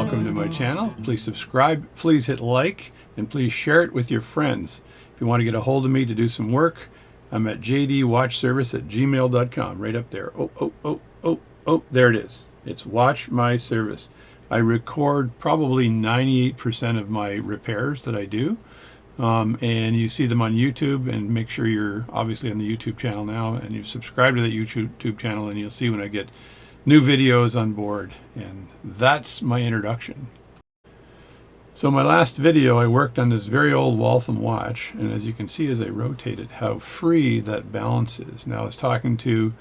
welcome to my channel. Please subscribe, please hit like, and please share it with your friends. If you want to get a hold of me to do some work, I'm at jdwatchservice@gmail.com, right up there. Oh, there it is. It's Watch My Service. I record probably 98% of my repairs that I do. And you see them on YouTube, and make sure you're obviously on the YouTube channel now and you subscribe to that YouTube channel, and you'll see when I get new videos on board. And that's my introduction. So my last video I worked on this very old Waltham watch, and as you can see as I rotate it, how free that balance is. Now I was talking to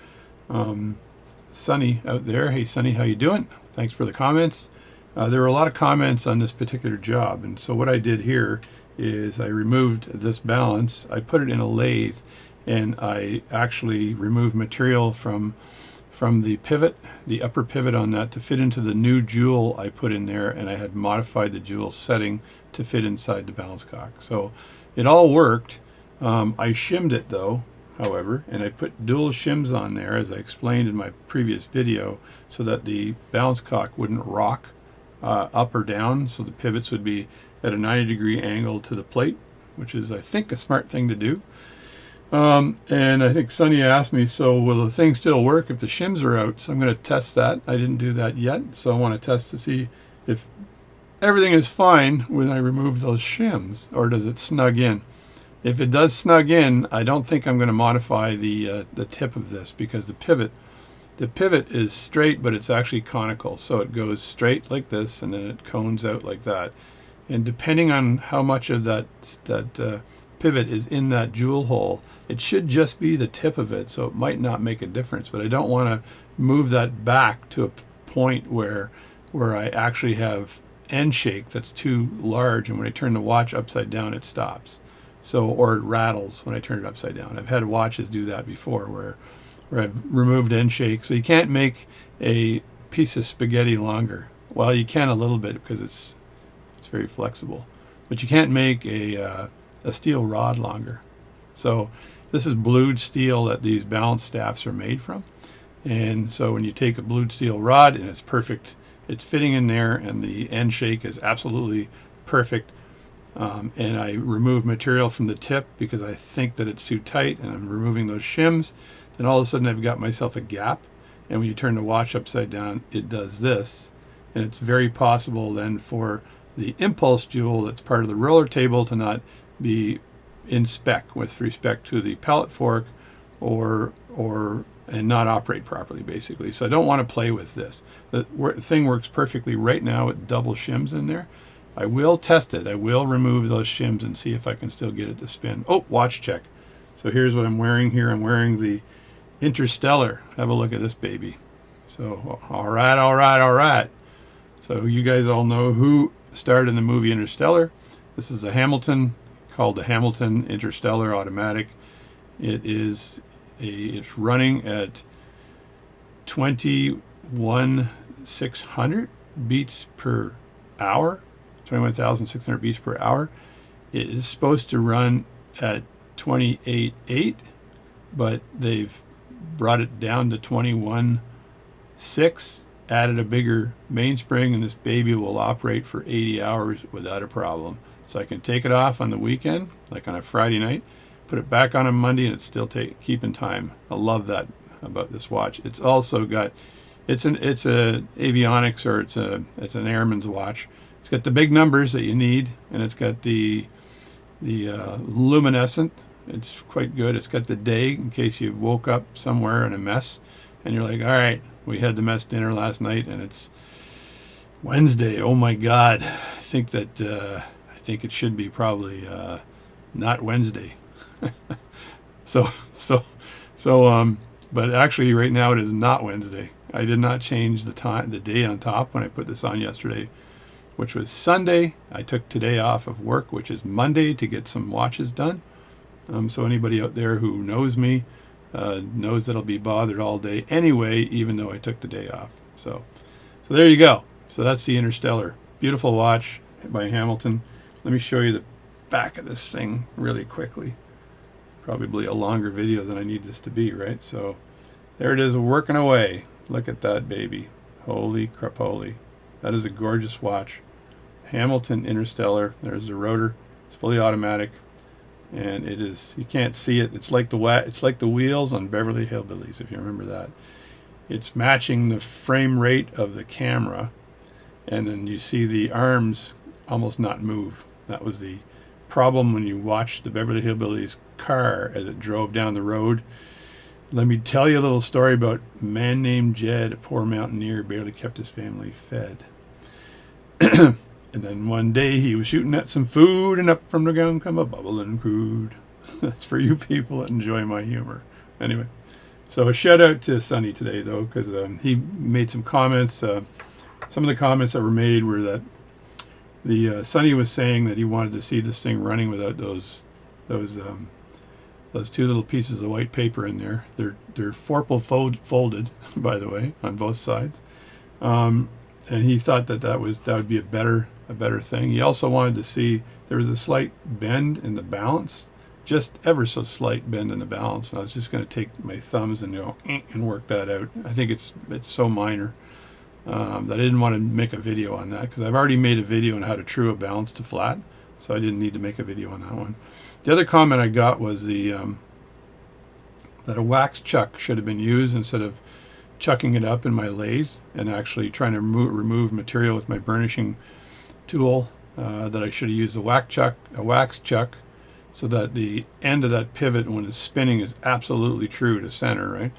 Sonny out there. Hey Sonny, how you doing? Thanks for the comments. There were a lot of comments on this particular job, and so what I did here is I removed this balance. I put it in a lathe, and I actually removed material from the pivot, the upper pivot on that, to fit into the new jewel I put in there, and I had modified the jewel setting to fit inside the balance cock. So it all worked. I shimmed it though, however, and I put dual shims on there, as I explained in my previous video, so that the balance cock wouldn't rock up or down, so the pivots would be at a 90-degree angle to the plate, which is, I think, a smart thing to do. And I think Sonny asked me, so will the thing still work if the shims are out? So I'm going to test that. I didn't do that yet, so I want to test to see if everything is fine when I remove those shims, or does it snug in. If it does snug in, I don't think I'm going to modify the tip of this, because the pivot is straight, but it's actually conical, so it goes straight like this, and then it cones out like that. And depending on how much of that pivot is in that jewel hole, it should just be the tip of it, so it might not make a difference. But I don't want to move that back to a point where I actually have end shake that's too large, and when I turn the watch upside down, it stops. So, or it rattles when I turn it upside down. I've had watches do that before, where I've removed end shake. So you can't make a piece of spaghetti longer. Well, you can a little bit because it's very flexible, but you can't make a steel rod longer. So this is blued steel that these balance staffs are made from, and so when you take a blued steel rod and it's perfect, it's fitting in there, and the end shake is absolutely perfect, and I remove material from the tip because I think that it's too tight, and I'm removing those shims, then all of a sudden I've got myself a gap, and when you turn the watch upside down, it does this, and it's very possible then for the impulse jewel that's part of the roller table to not be in spec with respect to the pallet fork, and not operate properly, basically. So I don't want to play with this. The thing works perfectly right now with double shims in there. I will test it. I will remove those shims and see if I can still get it to spin. Oh, watch check. So here's what I'm wearing here. I'm wearing the Interstellar. Have a look at this baby. So all right. So you guys all know who starred in the movie Interstellar. This is a Hamilton, called the Hamilton Interstellar Automatic. It's running at 21,600 beats per hour, 21,600 beats per hour. It is supposed to run at 28.8, but they've brought it down to 21.6. Added a bigger mainspring, and this baby will operate for 80 hours without a problem. So I can take it off on the weekend, like on a Friday night, put it back on a Monday, and it's still keeping time. I love that about this watch. It's also got, it's a avionics, or it's an airman's watch. It's got the big numbers that you need, and it's got the luminescent. It's quite good. It's got the day in case you woke up somewhere in a mess, and you're like, all right, we had the mess dinner last night, and it's Wednesday. Oh my God! I think it should be probably not Wednesday. But actually, right now it is not Wednesday. I did not change the day on top when I put this on yesterday, which was Sunday. I took today off of work, which is Monday, to get some watches done. So anybody out there who knows me knows that I'll be bothered all day anyway, even though I took the day off. So there you go. So that's the Interstellar. Beautiful watch by Hamilton. Let me show you the back of this thing really quickly. Probably a longer video than I need this to be, right? So there it is, working away. Look at that baby. Holy crapoly. That is a gorgeous watch. Hamilton Interstellar. There's the rotor. It's fully automatic, and it is, you can't see it. It's like the wheels on Beverly Hillbillies, if you remember that. It's matching the frame rate of the camera, and then you see the arms almost not move. That was the problem when you watched the Beverly Hillbillies car as it drove down the road. Let me tell you a little story about a man named Jed, a poor mountaineer, barely kept his family fed. And then one day he was shooting at some food, and up from the ground come a bubbling crude. That's for you people that enjoy my humor. Anyway, so a shout out to Sonny today, though, because he made some comments. Some of the comments that were made were that Sonny was saying that he wanted to see this thing running without those two little pieces of white paper in there. They're forple folded, by the way, on both sides. And he thought that would be a better thing. He also wanted to see there was a slight bend in the balance, just ever so slight bend in the balance. And I was just going to take my thumbs and go and work that out. I think it's so minor that I didn't want to make a video on that, because I've already made a video on how to true a balance to flat, so I didn't need to make a video on that one. The other comment I got was that a wax chuck should have been used instead of chucking it up in my lathe and actually trying to remove material with my burnishing tool. That I should have used a wax chuck, so that the end of that pivot when it's spinning is absolutely true to center, right?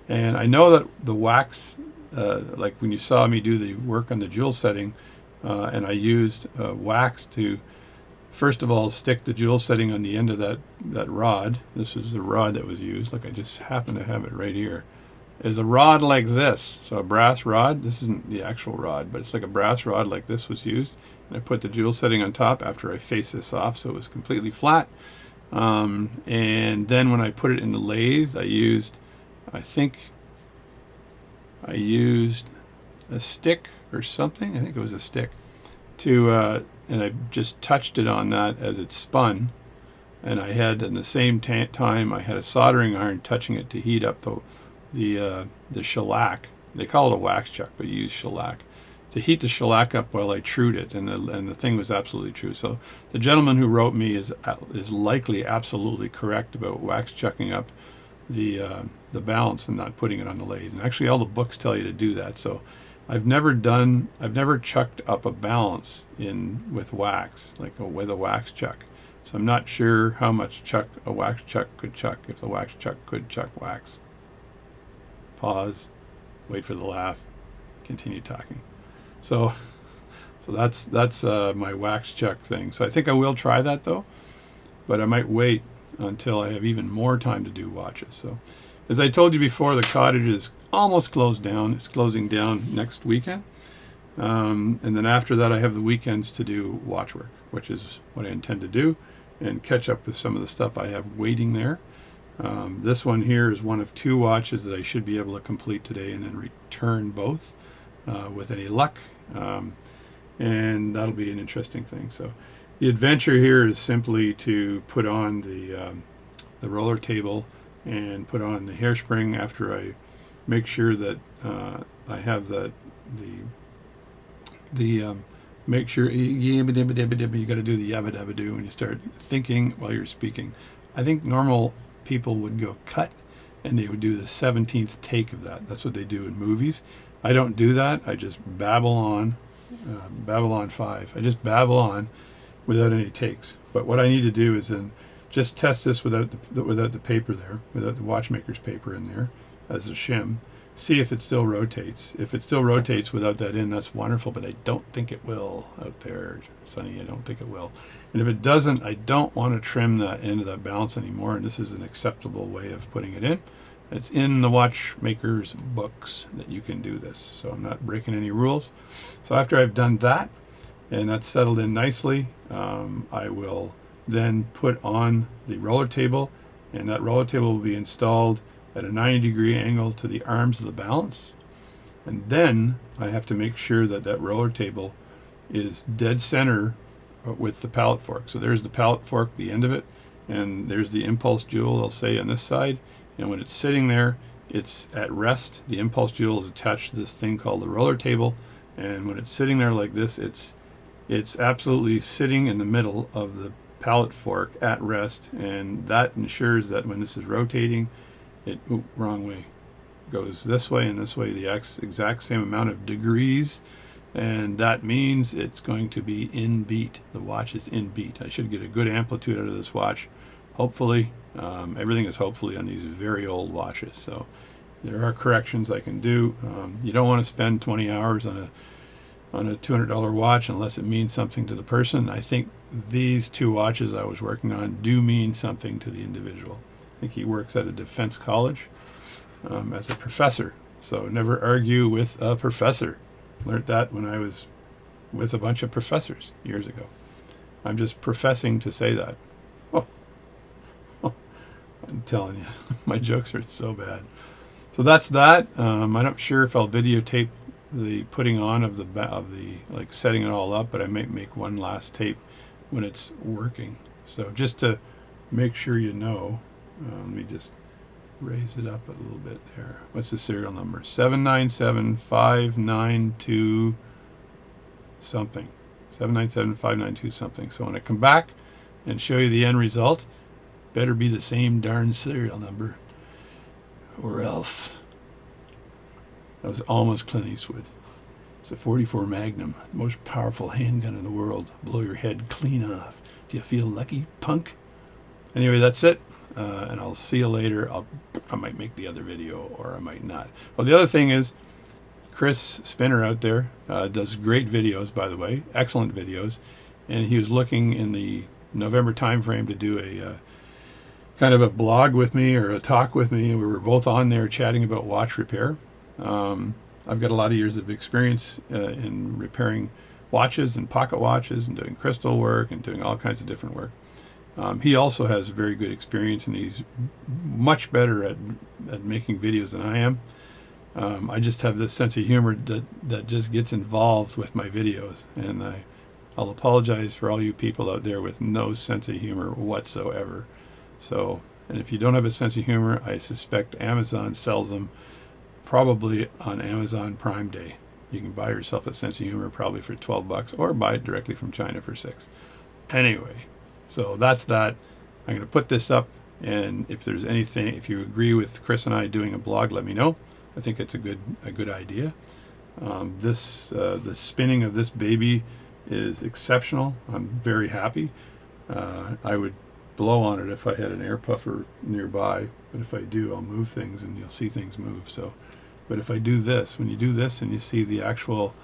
And I know that the wax, like when you saw me do the work on the jewel setting, and I used wax to, first of all, stick the jewel setting on the end of that rod. This is the rod that was used. Look, I just happen to have it right here. Is a rod like this. So a brass rod. This isn't the actual rod, but it's like a brass rod like this was used. And I put the jewel setting on top after I faced this off so it was completely flat. And then when I put it in the lathe, I used a stick or something. I think it was a stick and I just touched it on that as it spun. And I had, in the same time, I had a soldering iron touching it to heat up the shellac. They call it a wax chuck, but you use shellac to heat the shellac up while I trued it, and the thing was absolutely true. So the gentleman who wrote me is likely absolutely correct about wax chucking up the balance and not putting it on the lathe. And actually, all the books tell you to do that. So I've never chucked up a balance with wax, like with a wax chuck. So I'm not sure how much a wax chuck could chuck, if the wax chuck could chuck wax. Pause, wait for the laugh, continue talking. So that's my wax chuck thing. So I think I will try that, though, but I might wait until I have even more time to do watches. So as I told you before, the cottage is almost closed down. It's closing down next weekend. And then after that, I have the weekends to do watch work, which is what I intend to do, and catch up with some of the stuff I have waiting there. This one here is one of 2 watches that I should be able to complete today and then return both with any luck. And that'll be an interesting thing. So the adventure here is simply to put on the roller table and put on the hairspring after I make sure that I have make sure you got to do the yabba dabba do when you start thinking while you're speaking. I think normal people would go cut and they would do the 17th take of that. That's what they do in movies. I don't do that. I just babble on 5. I just babble on without any takes. But what I need to do is then just test this without the paper there, without the watchmaker's paper in there as a shim. See if it still rotates. If it still rotates without that in, that's wonderful, but I don't think it will out there, Sonny. I don't think it will. And if it doesn't, I don't want to trim that end of that balance anymore, and this is an acceptable way of putting it in. It's in the watchmaker's books that you can do this, so I'm not breaking any rules. So after I've done that, and that's settled in nicely, I will then put on the roller table, and that roller table will be installed at a 90-degree angle to the arms of the balance. And then I have to make sure that that roller table is dead center with the pallet fork. So there's the pallet fork, the end of it, and there's the impulse jewel, I'll say, on this side. And when it's sitting there, it's at rest. The impulse jewel is attached to this thing called the roller table, And when it's sitting there like this, it's absolutely sitting in the middle of the pallet fork at rest, and that ensures that when this is rotating, wrong way, goes this way and this way, the exact same amount of degrees, and that means it's going to be in beat. The watch is in beat. I should get a good amplitude out of this watch, hopefully. Everything is hopefully on these very old watches, so there are corrections I can do. You don't want to spend 20 hours on a $200 watch unless it means something to the person. I think these two watches I was working on do mean something to the individual. I think he works at a defense college as a professor, so never argue with a professor. Learned that when I was with a bunch of professors years ago. I'm just professing to say that. Oh, I'm telling you, my jokes are so bad. So that's that. I'm not sure if I'll videotape the putting on of the like setting it all up, but I might make one last tape when it's working. So just to make sure you know, let me just raise it up a little bit there. What's the serial number? 797592 something. 797592 something. So when I come back and show you the end result, better be the same darn serial number, or else. That was almost Clint Eastwood. It's a 44 Magnum, the most powerful handgun in the world. Blow your head clean off. Do you feel lucky, punk? Anyway, that's it. And I'll see you later. I might make the other video, or I might not. Well, the other thing is, Chris Spinner out there does great videos, by the way, excellent videos. And he was looking in the November timeframe to do a kind of a blog with me, or a talk with me. We were both on there chatting about watch repair. I've got a lot of years of experience in repairing watches and pocket watches and doing crystal work and doing all kinds of different work. He also has very good experience, and he's much better at making videos than I am. I just have this sense of humor that just gets involved with my videos, and I'll apologize for all you people out there with no sense of humor whatsoever. So, and if you don't have a sense of humor, I suspect Amazon sells them probably on Amazon Prime Day. You can buy yourself a sense of humor probably for $12, or buy it directly from China for $6. Anyway, so that's that. I'm going to put this up, and if there's anything, if you agree with Chris and I doing a blog, let me know. I think it's a good idea. The spinning of this baby is exceptional. I'm very happy. I would blow on it if I had an air puffer nearby, but if I do, I'll move things and you'll see things move. So, but if I do this, when you do this and you see the actual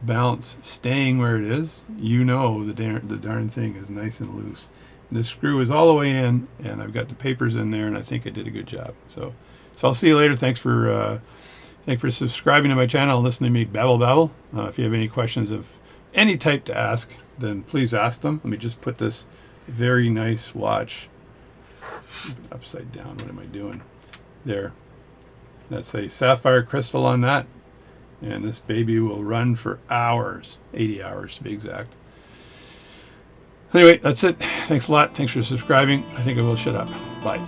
bounce staying where it is, you know the darn thing is nice and loose. And the screw is all the way in, and I've got the papers in there, and I think I did a good job. So I'll see you later. Thanks for subscribing to my channel and listening to me babble. If you have any questions of any type to ask, then please ask them. Let me just put this very nice watch upside down. What am I doing? There. That's a sapphire crystal on that. And this baby will run for hours, 80 hours to be exact. Anyway, that's it. Thanks a lot. Thanks for subscribing. I think I will shut up. Bye.